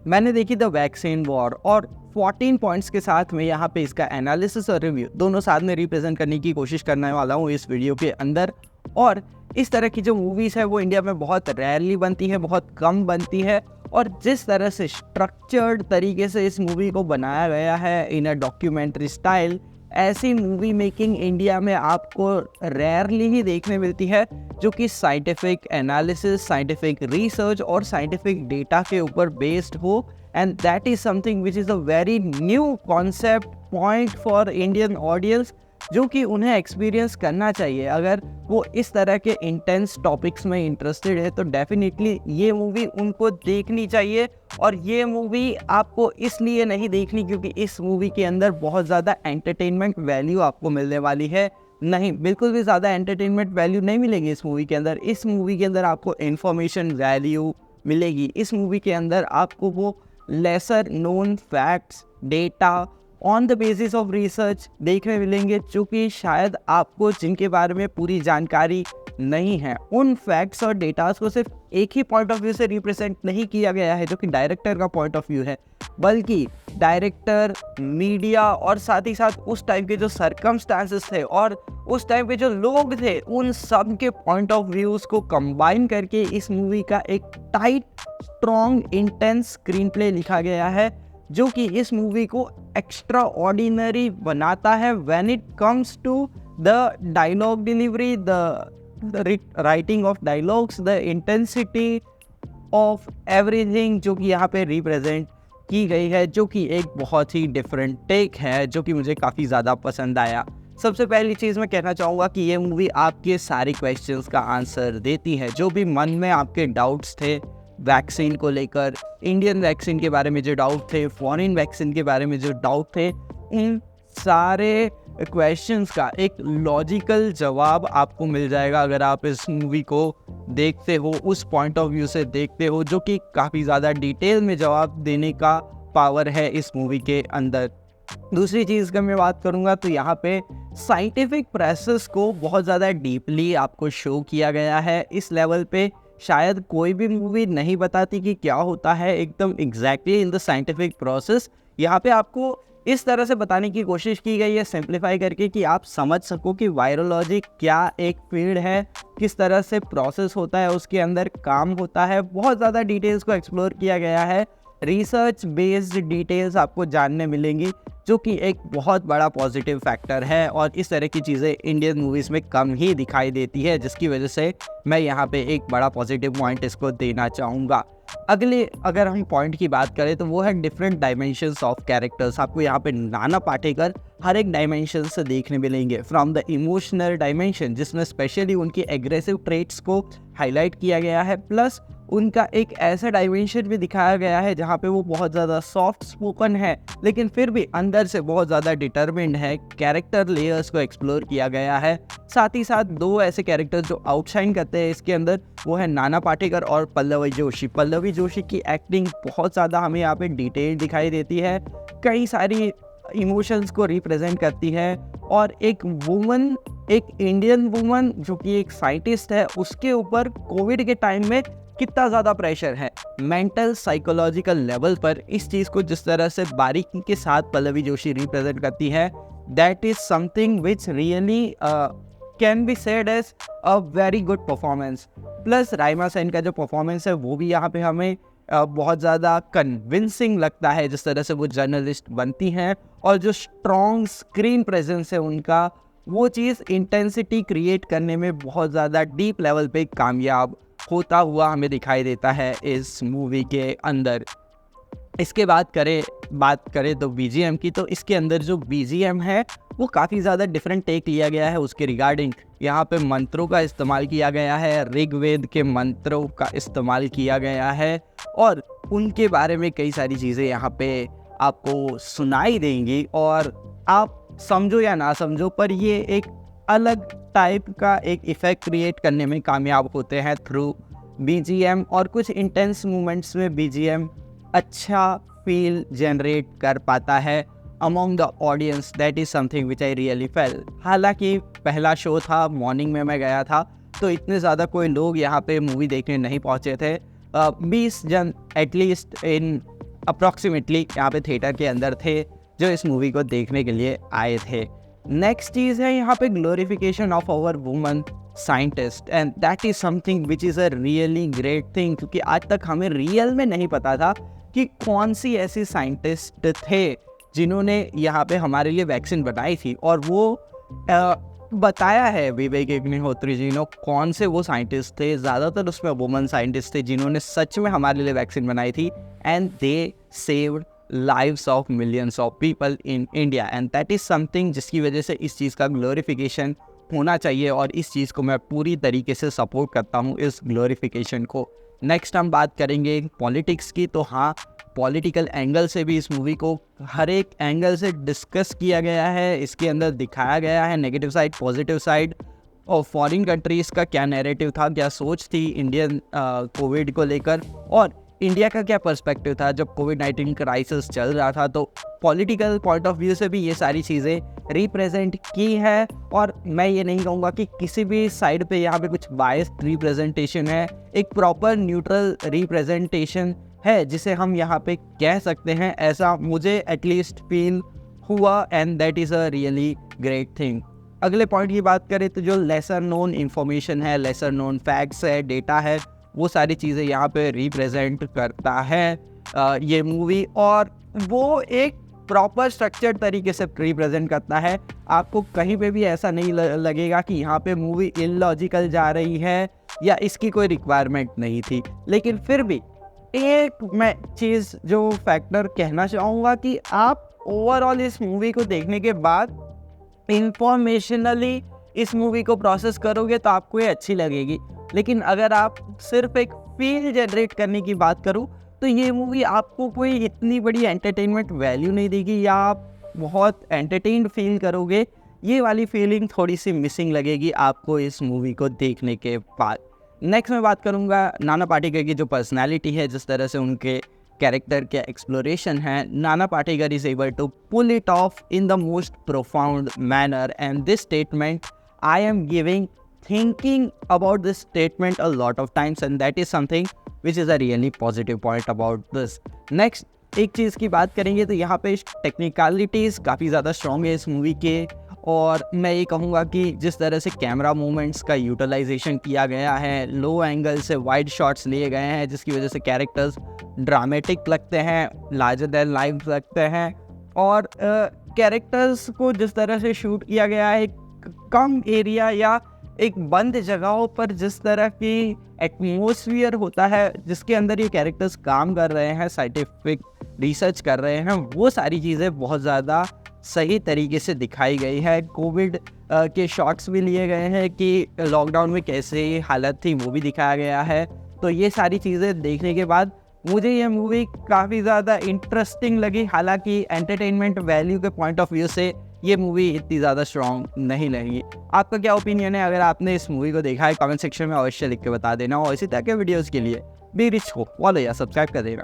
मैंने देखी the vaccine war और 14 पॉइंट्स के साथ में यहाँ पे इसका एनालिसिस और रिव्यू दोनों साथ में रिप्रेजेंट करने की कोशिश करने वाला हूँ इस वीडियो के अंदर। और इस तरह की जो मूवीज़ है वो इंडिया में बहुत रेयरली बनती है, बहुत कम बनती है, और जिस तरह से स्ट्रक्चर्ड तरीके से इस मूवी को बनाया गया है इन अ डॉक्यूमेंट्री स्टाइल, ऐसी मूवी मेकिंग इंडिया में आपको रेयरली ही देखने मिलती है जो कि साइंटिफिक एनालिसिस, साइंटिफिक रिसर्च और साइंटिफिक डेटा के ऊपर बेस्ड हो। And that is something which is a very new concept point for Indian audience, जो कि उन्हें एक्सपीरियंस करना चाहिए। अगर वो इस तरह के इंटेंस टॉपिक्स में इंटरेस्टेड है तो डेफिनेटली ये मूवी उनको देखनी चाहिए। और ये मूवी आपको इसलिए नहीं देखनी क्योंकि इस मूवी के अंदर बहुत ज़्यादा एंटरटेनमेंट वैल्यू आपको मिलने वाली है। नहीं, बिल्कुल भी ज़्यादा एंटरटेनमेंट वैल्यू नहीं मिलेगी इस मूवी के अंदर। इस मूवी के अंदर आपको इन्फॉर्मेशन वैल्यू मिलेगी। इस मूवी के अंदर आपको वो lesser known facts, data on the basis of research देखने मिलेंगे जो कि शायद आपको जिनके बारे में पूरी जानकारी नहीं है। उन फैक्ट्स और डेटास को सिर्फ एक ही पॉइंट ऑफ व्यू से रिप्रेजेंट नहीं किया गया है जो कि डायरेक्टर का पॉइंट ऑफ व्यू है, बल्कि डायरेक्टर, मीडिया और साथ ही साथ उस टाइम के जो सर्कमस्टांसेस थे और उस टाइम पे जो लोग थे, उन सब के पॉइंट ऑफ व्यूज़ को कंबाइन करके इस मूवी का एक tight, strong, intense screen play लिखा गया है जो कि इस मूवी को एक्स्ट्रा ऑर्डिनरी बनाता है when it comes to the dialogue delivery, the writing of dialogues, the intensity of everything जो कि यहाँ पे रिप्रेजेंट की गई है, जो कि एक बहुत ही डिफरेंट टेक है जो कि मुझे काफ़ी ज़्यादा पसंद आया। सबसे पहली चीज़ मैं कहना चाहूँगा कि ये मूवी आपके सारे क्वेश्चंस का आंसर देती है। जो भी मन में आपके डाउट्स थे वैक्सीन को लेकर, इंडियन वैक्सीन के बारे में जो डाउट थे, फॉरेन वैक्सीन के बारे में जो डाउट थे, इन सारे क्वेश्चंस का एक लॉजिकल जवाब आपको मिल जाएगा अगर आप इस मूवी को देखते हो, उस पॉइंट ऑफ व्यू से देखते हो, जो कि काफ़ी ज़्यादा डिटेल में जवाब देने का पावर है इस मूवी के अंदर। दूसरी चीज़ का मैं बात करूँगा तो यहाँ पे साइंटिफिक प्रोसेस को बहुत ज़्यादा डीपली आपको शो किया गया है। इस लेवल पे शायद कोई भी मूवी नहीं बताती कि क्या होता है एकदम exactly in the scientific process. यहाँ पे आपको इस तरह से बताने की कोशिश की गई है सिंप्लीफाई करके कि आप समझ सको कि वायरोलॉजी क्या एक फील्ड है, किस तरह से प्रोसेस होता है, उसके अंदर काम होता है। बहुत ज़्यादा डिटेल्स को एक्सप्लोर किया गया है, रिसर्च बेस्ड डिटेल्स आपको जानने मिलेंगी जो कि एक बहुत बड़ा पॉजिटिव फैक्टर है। और इस तरह की चीज़ें इंडियन मूवीज़ में कम ही दिखाई देती है, जिसकी वजह से मैं यहाँ पे एक बड़ा पॉजिटिव पॉइंट इसको देना चाहूँगा। अगले अगर हम पॉइंट की बात करें तो वो है डिफरेंट डायमेंशंस ऑफ कैरेक्टर्स। आपको यहाँ पे नाना पाटेकर हर एक डायमेंशन से देखने मिलेंगे, फ्रॉम द इमोशनल डायमेंशन जिसमें स्पेशली उनकी एग्रेसिव ट्रेट्स को हाईलाइट किया गया है, प्लस उनका एक ऐसा डायमेंशन भी दिखाया गया है जहाँ पे वो बहुत ज़्यादा सॉफ्ट स्पोकन है लेकिन फिर भी अंदर से बहुत ज़्यादा डिटर्मिन्ड है। कैरेक्टर लेयर्स को एक्सप्लोर किया गया है। साथ ही साथ दो ऐसे कैरेक्टर्स जो आउटशाइन करते हैं इसके अंदर, वो है नाना पाटेकर और पल्लवी जोशी। पल्लवी जोशी की एक्टिंग बहुत ज़्यादा हमें यहाँ पे डिटेल दिखाई देती है, कई सारी इमोशंस को रिप्रेजेंट करती है। और एक वुमन, एक इंडियन वुमन जो कि एक साइंटिस्ट है, उसके ऊपर कोविड के टाइम में कितना ज़्यादा प्रेशर है मेंटल साइकोलॉजिकल लेवल पर, इस चीज़ को जिस तरह से बारीकी के साथ पल्लवी जोशी रिप्रेजेंट करती है, that is something which really can be said as a very good performance. Plus Raima Sen का जो परफॉर्मेंस है वो भी यहाँ पे हमें बहुत ज़्यादा कन्विंसिंग लगता है, जिस तरह से वो जर्नलिस्ट बनती हैं और जो स्ट्रॉन्ग स्क्रीन प्रेजेंस है उनका, वो चीज़ इंटेंसिटी क्रिएट करने में बहुत ज़्यादा डीप लेवल पे कामयाब होता हुआ हमें दिखाई देता है इस मूवी के अंदर। इसके बात करें तो बीजीएम की, तो इसके अंदर जो बीजीएम है वो काफ़ी ज़्यादा डिफरेंट टेक लिया गया है उसके रिगार्डिंग। यहाँ पे मंत्रों का इस्तेमाल किया गया है, ऋग्वेद के मंत्रों का इस्तेमाल किया गया है और उनके बारे में कई सारी चीज़ें यहाँ पे आपको सुनाई देंगी। और आप समझो या ना समझो, पर ये एक अलग टाइप का एक इफ़ेक्ट क्रिएट करने में कामयाब होते हैं थ्रू बीजीएम। और कुछ इंटेंस मोमेंट्स में बीजीएम अच्छा फील जनरेट कर पाता है among the audience. That is something which I really fail. हालांकि पहला शो था, मॉर्निंग में मैं गया था, तो इतने ज़्यादा कोई लोग यहाँ पे मूवी देखने नहीं पहुँचे थे। 20 जन एटलीस्ट इन अप्रॉक्सीमेटली यहाँ पे थिएटर के अंदर थे जो इस मूवी को देखने के लिए आए थे। नेक्स्ट चीज़ है यहाँ पे glorification of our woman scientist, and that is something which is a really great thing, क्योंकि आज तक हमें रियल में नहीं पता था कि कौन सी ऐसी साइंटिस्ट थे जिन्होंने यहाँ पे हमारे लिए वैक्सीन बनाई थी। और वो बताया है विवेक अग्निहोत्री जी ने कौन से वो साइंटिस्ट थे, ज़्यादातर उसमें वुमन साइंटिस्ट थे जिन्होंने सच में हमारे लिए वैक्सीन बनाई थी, and they saved lives of millions of people in India, and that is something जिसकी वजह से इस चीज़ का ग्लोरिफिकेशन होना चाहिए, और इस चीज़ को मैं पूरी तरीके से सपोर्ट करता हूँ, इस ग्लोरिफिकेशन को। नेक्स्ट हम बात करेंगे पॉलिटिक्स की, तो हाँ, पॉलिटिकल एंगल से भी इस मूवी को हर एक एंगल से डिस्कस किया गया है, इसके अंदर दिखाया गया है नेगेटिव साइड, पॉजिटिव साइड, और फॉरेन कंट्रीज़ का क्या नैरेटिव था, क्या सोच थी इंडियन कोविड को लेकर, और इंडिया का क्या पर्सपेक्टिव था जब कोविड-19 क्राइसिस चल रहा था। तो पॉलिटिकल पॉइंट ऑफ व्यू से भी ये सारी चीज़ें रिप्रेजेंट की है, और मैं ये नहीं कहूँगा कि किसी भी साइड पे यहाँ पे कुछ बायस्ड रिप्रेजेंटेशन है, एक प्रॉपर न्यूट्रल रिप्रेजेंटेशन है जिसे हम यहाँ पे कह सकते हैं, ऐसा मुझे एटलीस्ट फील हुआ, and that is a really great thing. अगले पॉइंट की बात करें तो जो लेसर नोन इन्फॉर्मेशन है, लेसर नोन फैक्ट्स है, डेटा है, वो सारी चीज़ें यहाँ पे रिप्रेजेंट करता है ये मूवी, और वो एक प्रॉपर स्ट्रक्चर्ड तरीके से रिप्रेजेंट करता है। आपको कहीं पे भी ऐसा नहीं लगेगा कि यहाँ पे मूवी इलॉजिकल जा रही है या इसकी कोई रिक्वायरमेंट नहीं थी। लेकिन फिर भी एक मैं चीज़ जो फैक्टर कहना चाहूँगा कि आप ओवरऑल इस मूवी को देखने के बाद इंफॉर्मेशनली इस मूवी को प्रोसेस करोगे तो आपको ये अच्छी लगेगी, लेकिन अगर आप सिर्फ एक फील जनरेट करने की बात करूँ तो ये मूवी आपको कोई इतनी बड़ी एंटरटेनमेंट वैल्यू नहीं देगी, या आप बहुत एंटरटेन्ड फील करोगे, ये वाली फीलिंग थोड़ी सी मिसिंग लगेगी आपको इस मूवी को देखने के बाद। नेक्स्ट मैं बात करूँगा नाना पाटेकर की जो पर्सनैलिटी है, जिस तरह से उनके कैरेक्टर के एक्सप्लोरेशन है। Nana Patekar is able to pull it off in the most profound manner, and this statement I am giving thinking about this statement a lot of times, and that is something which is a really positive point about this. Next, एक चीज़ की बात करेंगे तो यहाँ पे technicalities काफ़ी ज़्यादा strong है इस मूवी के, और मैं ये कहूँगा कि जिस तरह से कैमरा मूवमेंट्स का यूटिलाइजेशन किया गया है, लो एंगल से वाइड शॉट्स लिए गए हैं जिसकी वजह से कैरेक्टर्स ड्रामेटिक लगते हैं, लार्जर देन लाइफ लगते हैं, और कैरेक्टर्स को जिस तरह से शूट किया गया है कम एरिया या एक बंद जगहों पर, जिस तरह की एटमॉस्फेयर होता है जिसके अंदर ये कैरेक्टर्स काम कर रहे हैं, साइंटिफिक रिसर्च कर रहे हैं, वो सारी चीज़ें बहुत ज़्यादा सही तरीके से दिखाई गई है। कोविड के शॉट्स भी लिए गए हैं कि लॉकडाउन में कैसे हालत थी, वो भी दिखाया गया है। तो ये सारी चीज़ें देखने के बाद मुझे ये मूवी काफ़ी ज़्यादा इंटरेस्टिंग लगी, हालांकि एंटरटेनमेंट वैल्यू के पॉइंट ऑफ व्यू से ये मूवी इतनी ज़्यादा स्ट्रॉन्ग नहीं लगी। आपका क्या ओपिनियन है? अगर आपने इस मूवी को देखा है कमेंट सेक्शन में अवश्य लिख के बता देना, और इसी तरह के वीडियोज़ के लिए बी रिच को फॉलो या सब्सक्राइब कर देना।